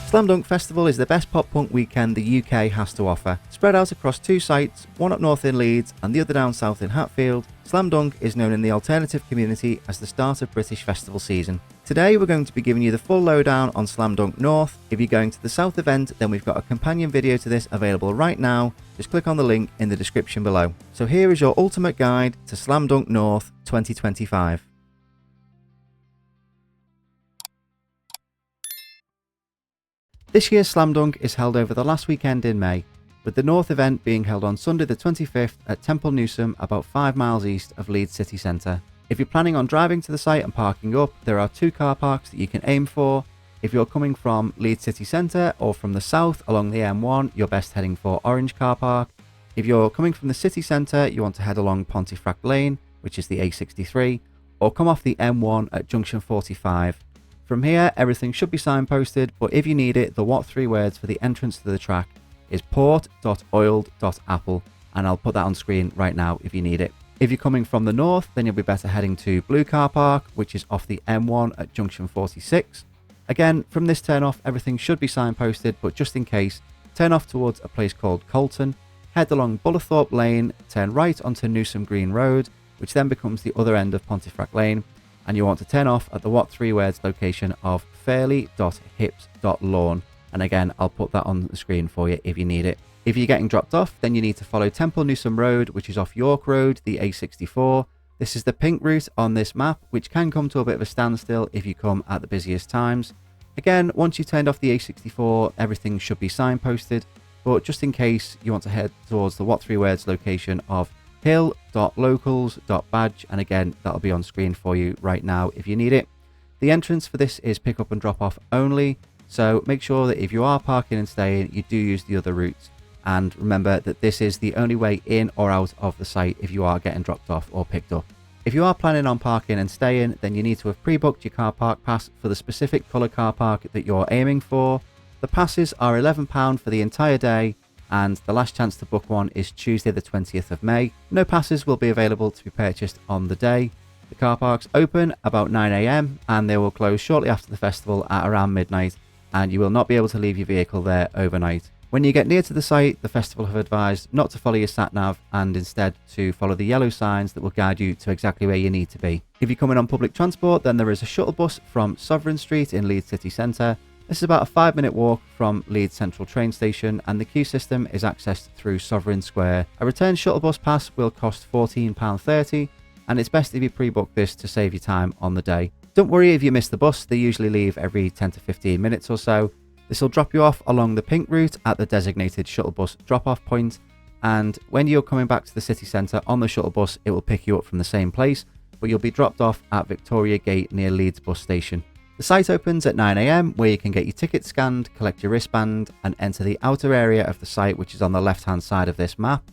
Slam Dunk Festival is the best pop punk weekend the UK has to offer. Spread out across two sites, one up north in Leeds and the other down south in Hatfield, Slam Dunk is known in the alternative community as the start of British festival season. Today we're going to be giving you the full lowdown on Slam Dunk North. If you're going to the South event, then we've got a companion video to this available right now. Just click on the link in the description below. So here is your ultimate guide to Slam Dunk North 2025. This year's Slam Dunk is held over the last weekend in May, with the North event being held on Sunday the 25th at Temple Newsome, about 5 miles east of Leeds city centre. If you're planning on driving to the site and parking up, there are 2 car parks that you can aim for. If you're coming from Leeds city centre or from the south along the M1, you're best heading for Orange car park. If you're coming from the city centre, you want to head along Pontefract Lane, which is the A63, or come off the M1 at junction 45. From here, everything should be signposted, but if you need it, the what 3 words for the entrance to the track is port.oiled.apple, and I'll put that on screen right now if you need it. If you're coming from the north, then you'll be better heading to Blue Car Park, which is off the M1 at junction 46. Again, from this turn off, everything should be signposted, but just in case, turn off towards a place called Colton, head along Bullerthorpe Lane, turn right onto Newsome Green Road, which then becomes the other end of Pontefract Lane, and you want to turn off at the what 3 words location of fairley.hips.lawn. And again, I'll put that on the screen for you if you need it. If you're getting dropped off, then you need to follow Temple Newsome Road, which is off York Road, the A64. This is the pink route on this map, which can come to a bit of a standstill if you come at the busiest times. Again, once you've turned off the A64, everything should be signposted, but just in case, you want to head towards the what 3 words location of hill.locals.badge, and again, that'll be on screen for you right now if you need it. The entrance for this is pick up and drop off only, so make sure that if you are parking and staying, you do use the other routes, and remember that this is the only way in or out of the site if you are getting dropped off or picked up. If you are planning on parking and staying, then you need to have pre-booked your car park pass for the specific colour car park that you're aiming for. The passes are £11 for the entire day, and the last chance to book one is Tuesday the 20th of May. No passes will be available to be purchased on the day. The car parks open about 9 AM and they will close shortly after the festival at around midnight, and you will not be able to leave your vehicle there overnight. When you get near to the site, the festival have advised not to follow your sat-nav and instead to follow the yellow signs that will guide you to exactly where you need to be. If you're coming on public transport, then there is a shuttle bus from Sovereign Street in Leeds city centre. This is about a 5-minute walk from Leeds Central train station, and the queue system is accessed through Sovereign Square. A return shuttle bus pass will cost £14.30, and it's best if you pre-book this to save you time on the day. Don't worry if you miss the bus, they usually leave every 10 to 15 minutes or so. This will drop you off along the pink route at the designated shuttle bus drop-off point, and when you're coming back to the city centre on the shuttle bus, it will pick you up from the same place, but you'll be dropped off at Victoria Gate near Leeds bus station. The site opens at 9 AM, where you can get your ticket scanned, collect your wristband, and enter the outer area of the site, which is on the left-hand side of this map.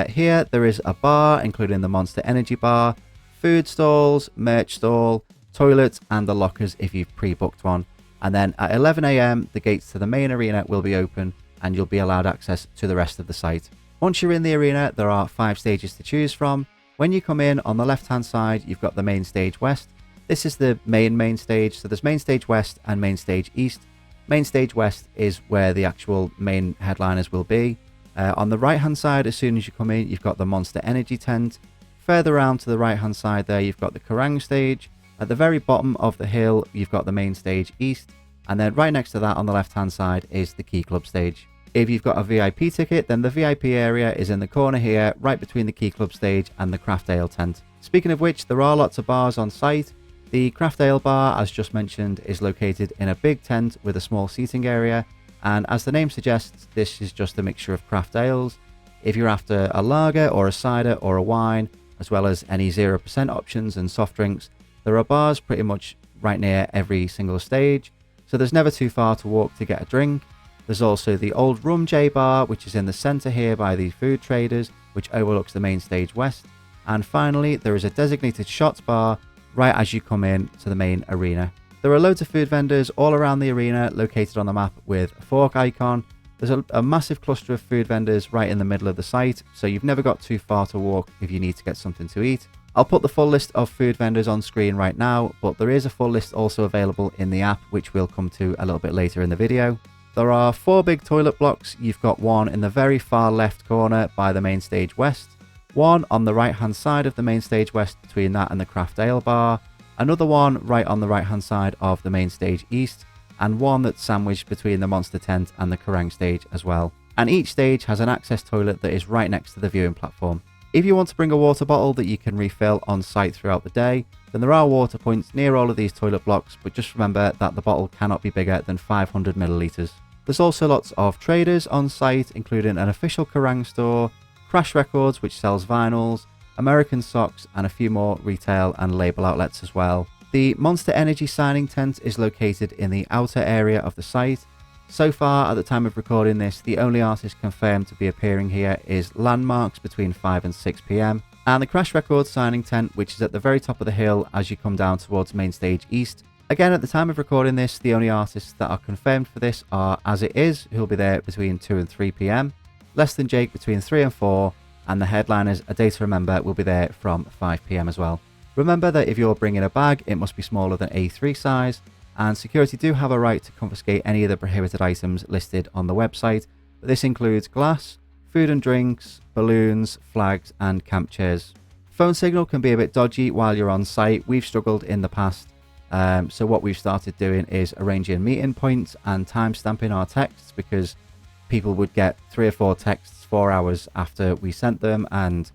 Here, there is a bar, including the Monster Energy bar, food stalls, merch stall, toilets, and the lockers if you've pre-booked one. And then at 11 AM, the gates to the main arena will be open, and you'll be allowed access to the rest of the site. Once you're in the arena, there are 5 stages to choose from. When you come in, on the left-hand side, you've got the main stage west. This is the main stage, so there's main stage west and main stage east. Main stage west is where the actual main headliners will be. On the right hand side, as soon as you come in, you've got the Monster Energy tent. Further around to the right hand side there, you've got the Kerrang stage. At the very bottom of the hill, you've got the main stage east. And then right next to that on the left hand side is the Key Club stage. If you've got a VIP ticket, then the VIP area is in the corner here, right between the Key Club stage and the Craft Ale tent. Speaking of which, there are lots of bars on site. The Craft Ale bar, as just mentioned, is located in a big tent with a small seating area, and as the name suggests, this is just a mixture of craft ales. If you're after a lager or a cider or a wine, as well as any 0% options and soft drinks, there are bars pretty much right near every single stage, so there's never too far to walk to get a drink. There's also the Old Rum J bar, which is in the centre here by the food traders, which overlooks the main stage west. And finally, there is a designated shots bar right as you come in to the main arena. There are loads of food vendors all around the arena located on the map with a fork icon. There's a massive cluster of food vendors right in the middle of the site, so you've never got too far to walk if you need to get something to eat. I'll put the full list of food vendors on screen right now, but there is a full list also available in the app, which we'll come to a little bit later in the video. There are 4 big toilet blocks. You've got one in the very far left corner by the main stage west, one on the right hand side of the main stage west between that and the craft ale bar, another one right on the right hand side of the main stage east, and one that's sandwiched between the monster tent and the Kerrang stage as well. And each stage has an access toilet that is right next to the viewing platform. If you want to bring a water bottle that you can refill on site throughout the day, then there are water points near all of these toilet blocks, but just remember that the bottle cannot be bigger than 500 millilitres. There's also lots of traders on site, including an official Kerrang store, Crash Records, which sells vinyls, American Socks, and a few more retail and label outlets as well. The Monster Energy signing tent is located in the outer area of the site. So far, at the time of recording this, the only artist confirmed to be appearing here is Landmarks between 5 and 6 PM, and the Crash Records signing tent, which is at the very top of the hill as you come down towards Main Stage East. Again, at the time of recording this, the only artists that are confirmed for this are As It Is, who'll be there between 2 and 3 PM, Less Than Jake between 3 and 4, and the headliners, A Day to Remember, will be there from 5 PM as well. Remember that if you're bringing a bag, it must be smaller than A3 size, and security do have a right to confiscate any of the prohibited items listed on the website, but this includes glass, food and drinks, balloons, flags, and camp chairs. Phone signal can be a bit dodgy while you're on site. We've struggled in the past, so what we've started doing is arranging meeting points and time stamping our texts, because people would get 3 or 4 texts 4 hours after we sent them, and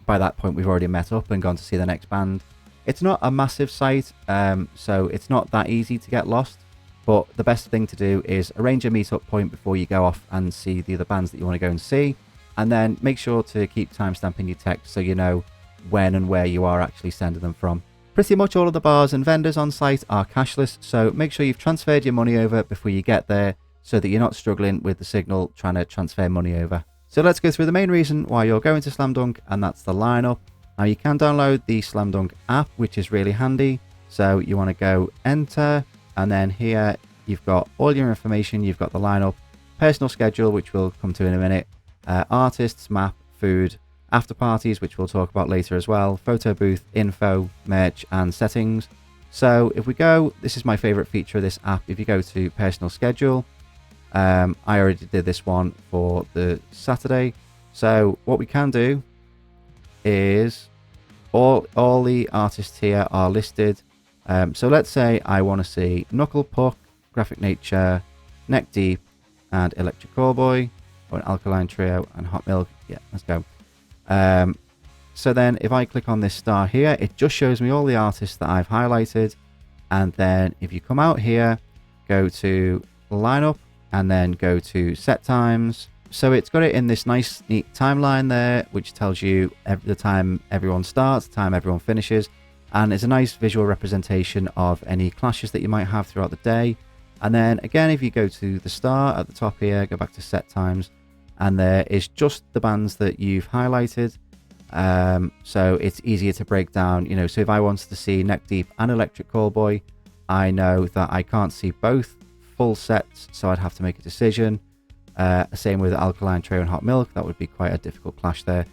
by that point we've already met up and gone to see the next band. It's not a massive site, so it's not that easy to get lost, but the best thing to do is arrange a meetup point before you go off and see the other bands that you want to go and see, and then make sure to keep timestamping your text so you know when and where you are actually sending them from. Pretty much all of the bars and vendors on site are cashless, so make sure you've transferred your money over before you get there so that you're not struggling with the signal trying to transfer money over. So let's go through the main reason why you're going to Slam Dunk, and that's the lineup. Now you can download the Slam Dunk app, which is really handy. So you want to go enter, and then here you've got all your information. You've got the lineup, personal schedule, which we'll come to in a minute, artists, map, food, after parties, which we'll talk about later as well, photo booth, info, merch, and settings. So if we go, this is my favorite feature of this app. If you go to personal schedule, I already did this one for the Saturday. So what we can do is all the artists here are listed. So let's say I want to see Knuckle Puck, Graphic Nature, Neck Deep, and Electric Callboy, or an Alkaline Trio, and Hot Milk. Yeah, let's go. So then if I click on this star here, it just shows me all the artists that I've highlighted. And then if you come out here, go to lineup, and then go to set times. So it's got it in this nice neat timeline there, which tells you the time everyone starts, the time everyone finishes, and it's a nice visual representation of any clashes that you might have throughout the day. And then again, if you go to the star at the top here, go back to set times, and there is just the bands that you've highlighted. So it's easier to break down, you know. So if I wanted to see Neck Deep and Electric Callboy, I know that I can't see both full sets, so I'd have to make a decision. Same with Alkaline Trio and Hot Milk, that would be quite a difficult clash there.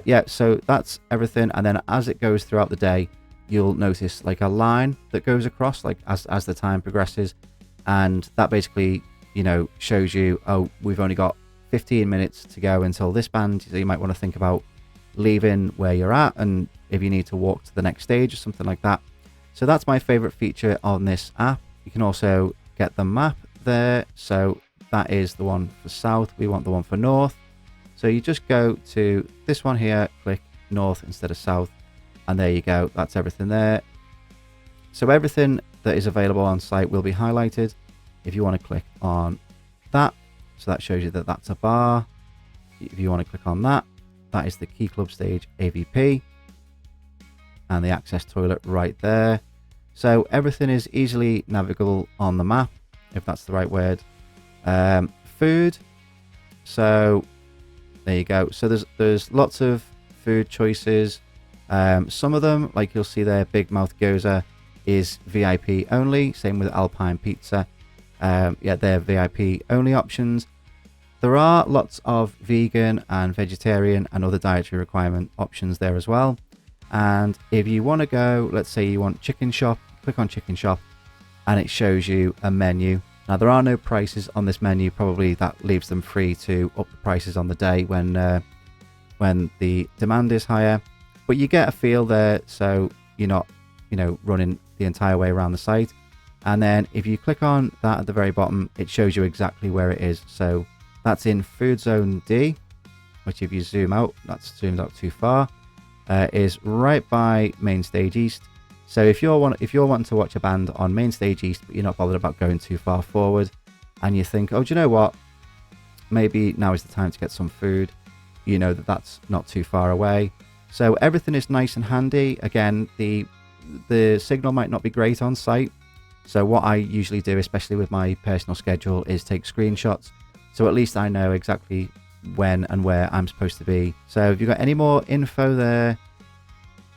Yeah, so that's everything. And then as it goes throughout the day, you'll notice like a line that goes across, like as the time progresses, and that basically, you know, shows you, oh, we've only got 15 minutes to go until this band, so you might want to think about leaving where you're at, and if you need to walk to the next stage or something like that. So that's my favorite feature on this app. You can also get the map there, so that is the one for south. We want the one for north, so you just go to this one here, click north instead of south, and there you go. That's everything there. So everything that is available on site will be highlighted. If you want to click on that, so that shows you that that's a bar. If you want to click on that, that is the Key Club Stage AVP, and the access toilet right there. So everything is easily navigable on the map, if that's the right word. Food, so there you go. So there's lots of food choices. Some of them, like you'll see there, Big Mouth Gyoza is VIP only. Same with Alpine Pizza. Yeah, they're VIP only options. There are lots of vegan and vegetarian and other dietary requirement options there as well. And if you want to go, let's say you want chicken shop, click on chicken shop, and it shows you a menu. Now there are no prices on this menu. Probably that leaves them free to up the prices on the day when the demand is higher. But you get a feel there, so you're not, running the entire way around the site. And then if you click on that at the very bottom, it shows you exactly where it is. So that's in Food Zone D, which if you zoom out, that's zoomed out too far, is right by Main Stage East. So if you're wanting to watch a band on Main Stage East, but you're not bothered about going too far forward, and you think, oh, do you know what? Maybe now is the time to get some food. You know that that's not too far away. So everything is nice and handy. Again, the signal might not be great on site. So what I usually do, especially with my personal schedule, is take screenshots. So at least I know exactly when and where I'm supposed to be. So if you've got any more info there,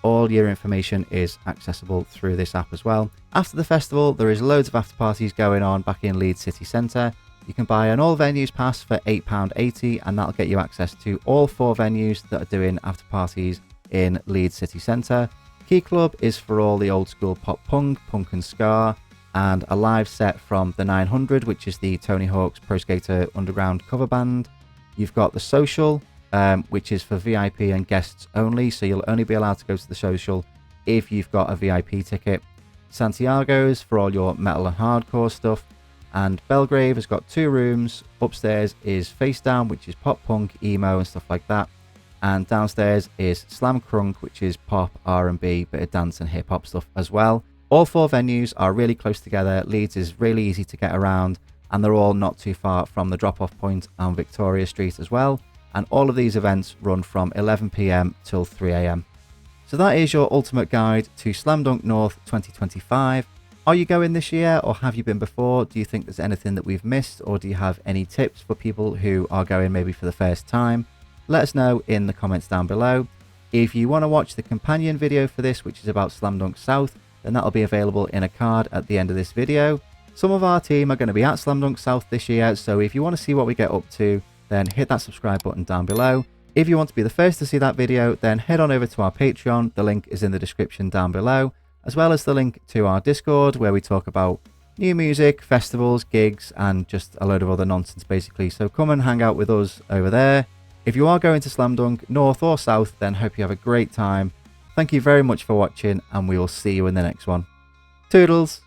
all your information is accessible through this app as well. After the festival, there is loads of after parties going on back in Leeds City Centre. You can buy an all venues pass for £8.80, and that'll get you access to all 4 venues that are doing after parties in Leeds City Centre. Key Club is for all the old school pop punk and ska, and a live set from the 900, which is the Tony Hawk's Pro Skater Underground cover band. You've got the Social, which is for VIP and guests only, so you'll only be allowed to go to the Social if you've got a VIP ticket. Santiago's for all your metal and hardcore stuff, and Belgrave has got 2 rooms. Upstairs is Face Down, which is pop punk, emo and stuff like that, and downstairs is Slam Crunk, which is pop, R&B, bit of dance and hip hop stuff as well. All 4 venues are really close together. Leeds is really easy to get around, and they're all not too far from the drop-off point on Victoria Street as well. And all of these events run from 11 PM till 3 AM. So that is your ultimate guide to Slam Dunk North 2025. Are you going this year, or have you been before? Do you think there's anything that we've missed, or do you have any tips for people who are going maybe for the first time? Let us know in the comments down below. If you want to watch the companion video for this, which is about Slam Dunk South, then that'll be available in a card at the end of this video. Some of our team are going to be at Slam Dunk South this year, so if you want to see what we get up to, then hit that subscribe button down below. If you want to be the first to see that video, then head on over to our Patreon. The link is in the description down below, as well as the link to our Discord, where we talk about new music, festivals, gigs, and just a load of other nonsense basically. So come and hang out with us over there. If you are going to Slam Dunk North or South, then hope you have a great time. Thank you very much for watching, and we will see you in the next one. Toodles!